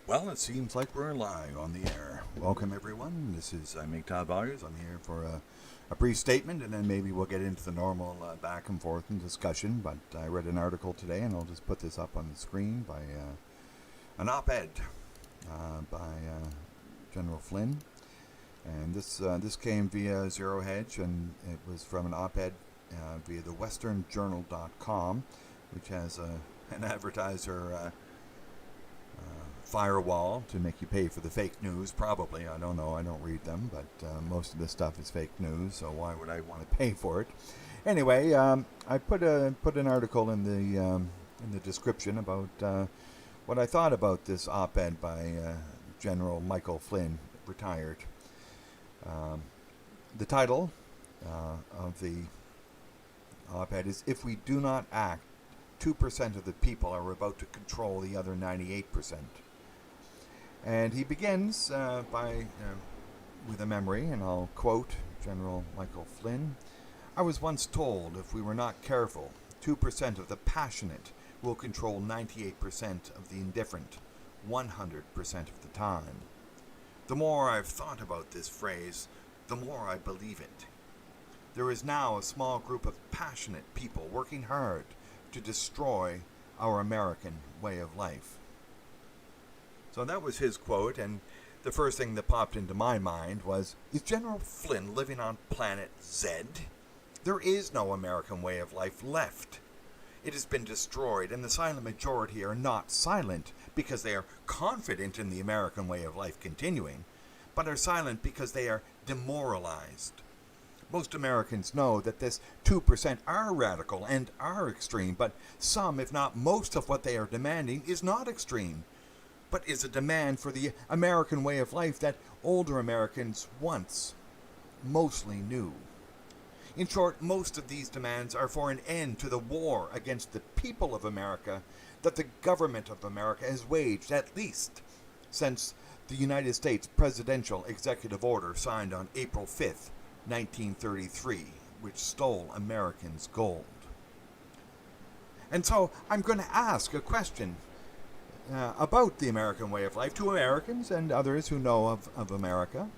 Well, it seems like we're live on the air. Welcome, everyone. I'm Todd Boggers. I'm here for a brief statement, and then maybe we'll get into the normal back and forth and discussion. But I read an article today, and I'll just put this up on the screen by an op-ed by General Flynn. And this came via Zero Hedge, and it was from an op-ed via the westernjournal.com, which has an advertiser firewall to make you pay for the fake news, probably. I don't know. I don't read them, but most of this stuff is fake news, so why would I want to pay for it? Anyway, I put an article in the description about what I thought about this op-ed by General Michael Flynn, retired. The title of the op-ed is "If We Do Not Act, 2% of the people are about to control the other 98%. And he begins with a memory, and I'll quote General Michael Flynn. "I was once told if we were not careful, 2% of the passionate will control 98% of the indifferent, 100% of the time. The more I've thought about this phrase, the more I believe it. There is now a small group of passionate people working hard to destroy our American way of life." So that was his quote, and the first thing that popped into my mind was, is General Flynn living on planet Z? There is no American way of life left. It has been destroyed, and the silent majority are not silent because they are confident in the American way of life continuing, but are silent because they are demoralized. Most Americans know that this 2% are radical and are extreme, but some, if not most, of what they are demanding is not extreme, but is a demand for the American way of life that older Americans once mostly knew. In short, most of these demands are for an end to the war against the people of America that the government of America has waged at least since the United States Presidential Executive Order signed on April 5th, 1933, which stole Americans' gold. And so I'm going to ask a question about the American way of life to Americans and others who know of America.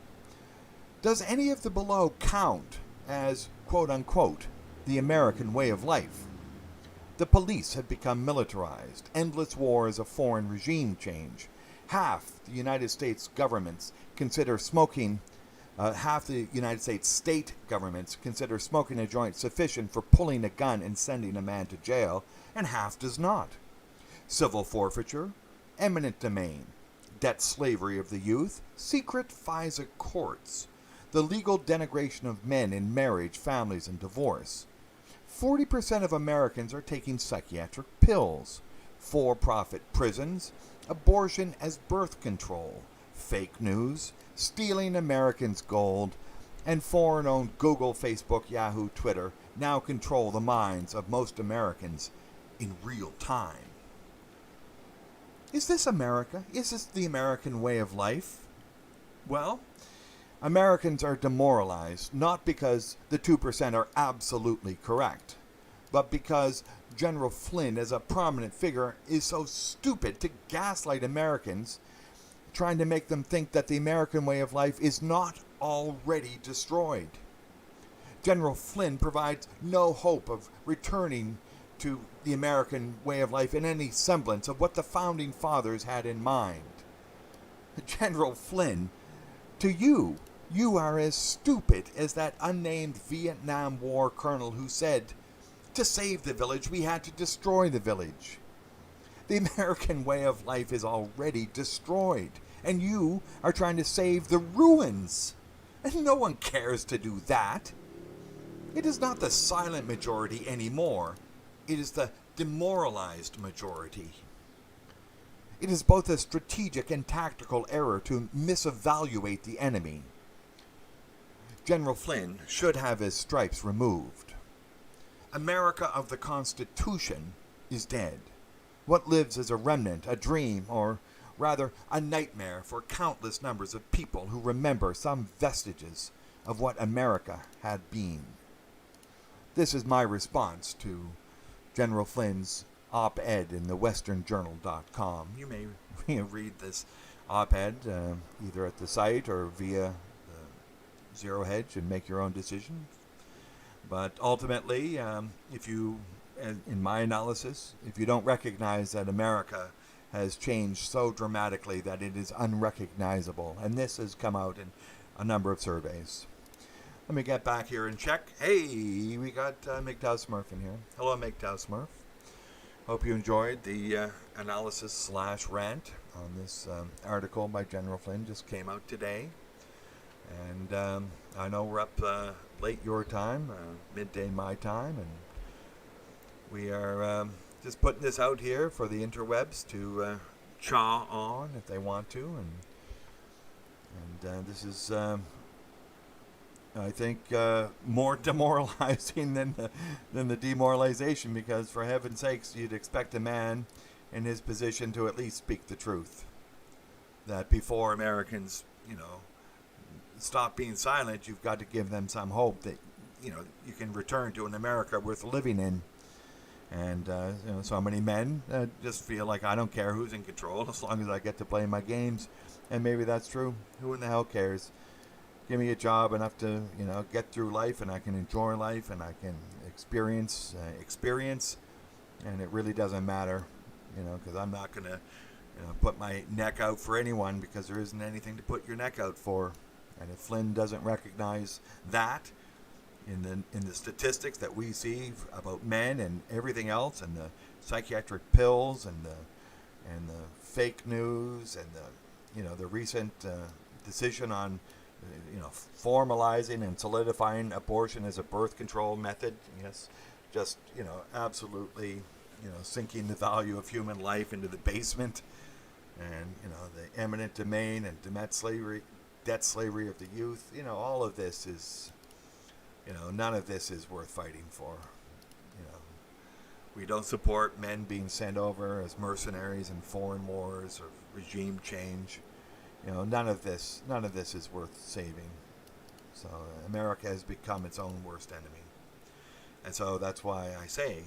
Does any of the below count as, quote-unquote, the American way of life? The police have become militarized. Endless wars of foreign regime change. Half the United States governments consider smoking half the United States state governments consider smoking a joint sufficient for pulling a gun and sending a man to jail, and half does not. Civil forfeiture, eminent domain, debt slavery of the youth, secret FISA courts, the legal denigration of men in marriage, families, and divorce. 40% of Americans are taking psychiatric pills, for-profit prisons, abortion as birth control, fake news, stealing Americans' gold, and foreign-owned Google, Facebook, Yahoo, Twitter now control the minds of most Americans in real time. Is this America? Is this the American way of life? Well, Americans are demoralized not because the 2% are absolutely correct, but because General Flynn, as a prominent figure, is so stupid to gaslight Americans, trying to make them think that the American way of life is not already destroyed. General Flynn provides no hope of returning to the American way of life in any semblance of what the Founding Fathers had in mind. General Flynn, to you are as stupid as that unnamed Vietnam War colonel who said, "To save the village, we had to destroy the village." The American way of life is already destroyed, and you are trying to save the ruins. And no one cares to do that. It is not the silent majority anymore. It is the demoralized majority. It is both a strategic and tactical error to misevaluate the enemy. General Flynn should have his stripes removed. America of the Constitution is dead. What lives is a remnant, a dream, or rather a nightmare for countless numbers of people who remember some vestiges of what America had been. This is my response to General Flynn's op-ed in the westernjournal.com. You may read this op-ed either at the site or via Zero Hedge and make your own decision. But ultimately, if you, in my analysis, if you don't recognize that America has changed so dramatically that it is unrecognizable, and this has come out in a number of surveys. Let me get back here and check. Hey, we got MGTOW Smurf in here. Hello, MGTOW Smurf. Hope you enjoyed the analysis / rant on this article by General Flynn. Just came out today. And I know we're up late your time, midday my time, and we are just putting this out here for the interwebs to chaw on if they want to. And this is, I think, more demoralizing than the demoralization, because for heaven's sakes, you'd expect a man in his position to at least speak the truth. That before Americans, stop being silent, you've got to give them some hope that, you can return to an America worth living in. And, so many men just feel like, I don't care who's in control as long as I get to play my games. And maybe that's true. Who in the hell cares? Give me a job enough to, get through life, and I can enjoy life, and I can experience, and it really doesn't matter, because I'm not going to, put my neck out for anyone, because there isn't anything to put your neck out for. And if Flynn doesn't recognize that in the statistics that we see about men and everything else, and the psychiatric pills and the fake news and the recent decision on formalizing and solidifying abortion as a birth control method, yes, just absolutely sinking the value of human life into the basement, and the eminent domain and debt slavery of the youth, all of this is, none of this is worth fighting for. We don't support men being sent over as mercenaries in foreign wars or regime change. None of this is worth saving. So America has become its own worst enemy. And so that's why I say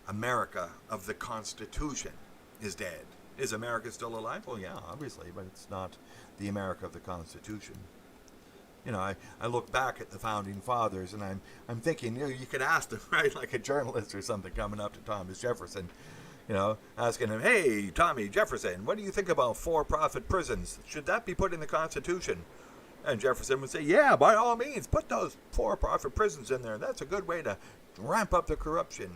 America of the Constitution is dead. Is America still alive? Well, yeah, obviously, but it's not the America of the Constitution. I look back at the Founding Fathers, and I'm thinking, you could ask them, right, like a journalist or something coming up to Thomas Jefferson, asking him, hey, Tommy Jefferson, what do you think about for-profit prisons? Should that be put in the Constitution? And Jefferson would say, yeah, by all means, put those for-profit prisons in there. That's a good way to ramp up the corruption.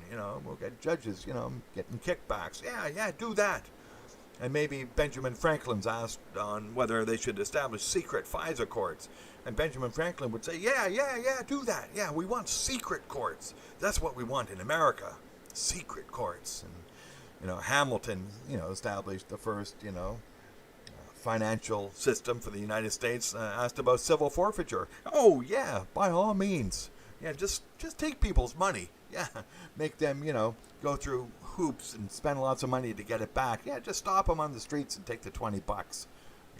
We'll get judges, getting kickbacks. Yeah, do that. And maybe Benjamin Franklin's asked on whether they should establish secret FISA courts. And Benjamin Franklin would say, yeah, do that. Yeah, we want secret courts. That's what we want in America. Secret courts. And, Hamilton, established the first, financial system for the United States, asked about civil forfeiture. Oh, yeah, by all means. Yeah, just take people's money. Yeah, make them, go through hoops and spend lots of money to get it back. Yeah, just stop them on the streets and take the $20.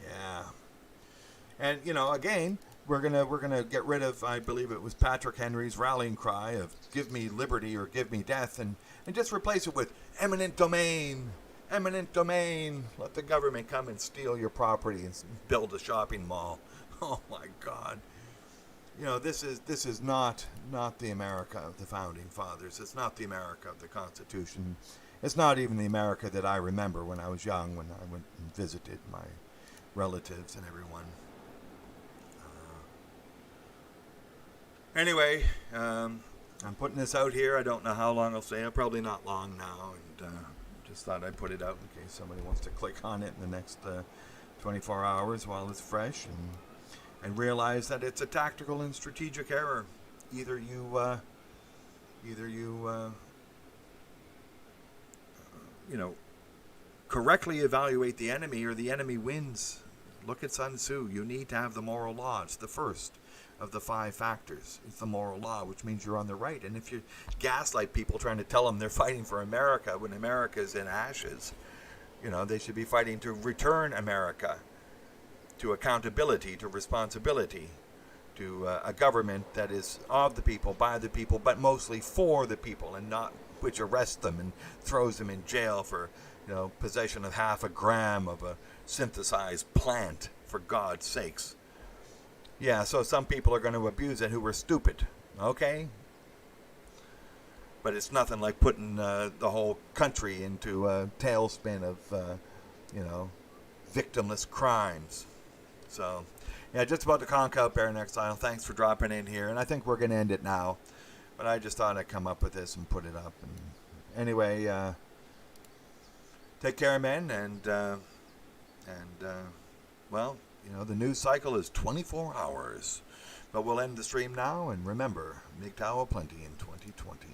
Yeah. And, again, we're gonna get rid of, I believe it was Patrick Henry's rallying cry of give me liberty or give me death, and just replace it with eminent domain. Eminent domain. Let the government come and steal your property and build a shopping mall. Oh my God. This is not the America of the Founding Fathers. It's not the America of the Constitution. It's not even the America that I remember when I was young, when I went and visited my relatives and everyone. Anyway, I'm putting this out here. I don't know how long I'll stay. Probably not long now, and just thought I'd put it out in case somebody wants to click on it in the next 24 hours while it's fresh, and realize that it's a tactical and strategic error. Either you correctly evaluate the enemy, or the enemy wins. Look at Sun Tzu. You need to have the moral law. It's the first of the 5 factors. It's the moral law, which means you're on the right. And if you gaslight people trying to tell them they're fighting for America when America's in ashes, they should be fighting to return America to accountability, to responsibility, to a government that is of the people, by the people, but mostly for the people, and not which arrests them and throws them in jail for, possession of half a gram of a synthesized plant, for God's sakes. Yeah, so some people are going to abuse it who were stupid, okay? But it's nothing like putting the whole country into a tailspin of, victimless crimes. So, yeah, just about to conk out Bare Neck Style. Thanks for dropping in here, and I think we're going to end it now. But I just thought I'd come up with this and put it up. And anyway, take care, men, and the news cycle is 24 hours. But we'll end the stream now, and remember, MGTOW plenty in 2020.